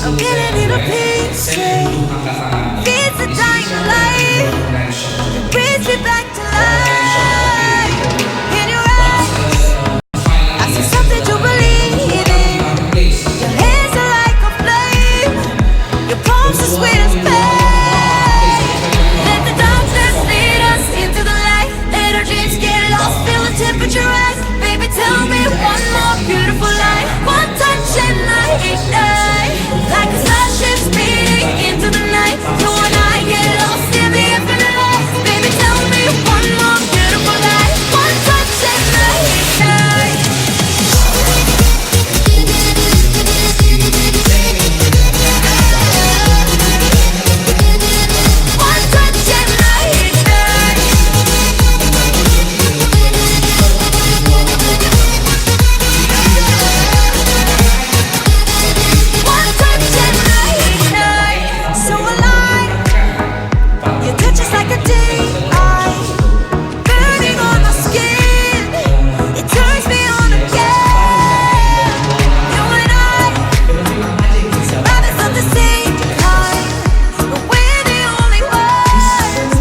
I'm getting little pieces. Feeds the dying light. Brings me back to life. In your eyes, I see something to believe in. Your hands are like a flame. Your palms are sweet as pain. Let the darkness lead us into the light. Let our dreams get lost, feel the temperature rise. Baby, tell me one more beautiful lie. One touch and I ignite. Like a starship speeding into the night. You and I get lost in the infinite light. Baby, tell me one more beautiful lie. One touch and I ignite. One touch and I ignite. One touch and I ignite. So alive. Your touch is like a daylight, burning on my skin. It turns me on again. You and I, survivors of the same kind, but we're the only ones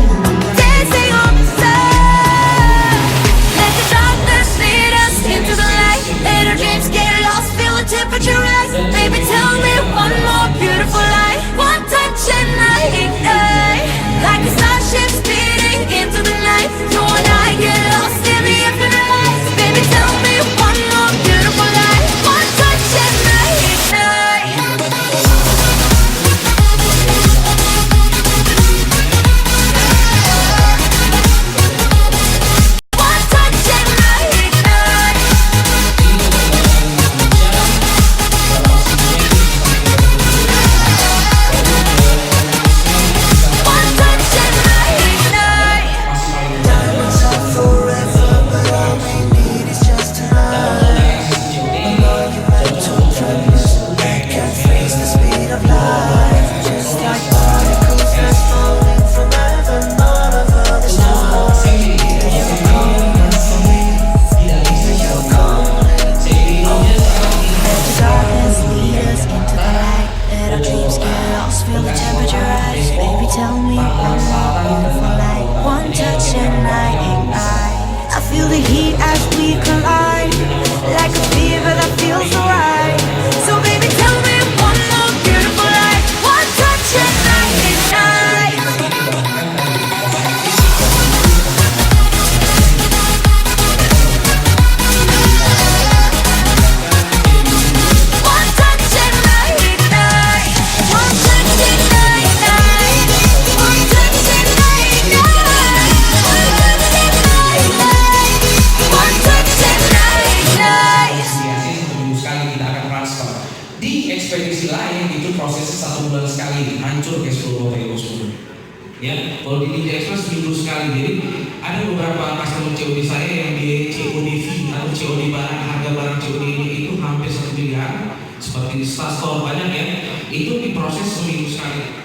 dancing on the sun. Let the darkness lead us into the light. Let our dreams get lost, feel the temperature rise. Baby, tell me one more beautiful lie. One touch and I ignite. Like a starship speeding into the night. You and I get lost in the infinite light. Baby, tell me one more beautiful lie. One touch and I ignite. One touch and I ignite. One touch and I ignite. Diamonds are forever, but all we need is just tonight. A monumental truth can't face the speed of light. Just like particles that's falling from heaven, all of us know. You're calling for me. You're calling. Let the darkness lead us into the light. Let our dreams get lost, feel the temperature rise. Baby, tell me one more beautiful light. One touch and I ignite. I feel the heat as we collide, like a fever that feels so right. So baby, tell me one more beautiful light. One touch and I ignite. One touch and I ignite. One touch and I ignite. One touch and I ignite. One touch and I ignite. One touch and I ignite. Seminggu sekali kita akan transfer. Di ekspedisi lain itu prosesnya 1 bulan sekali, hancur kayak 10 euro sebelumnya. Ya, kalau di Ninja Oasis seminggu sekali. Jadi ada beberapa customer COD saya yang di COD fee atau COD barang, harga barang COD ini itu hampir 1 miliar. Seperti di store banyak ya, itu diproses seminggu sekali.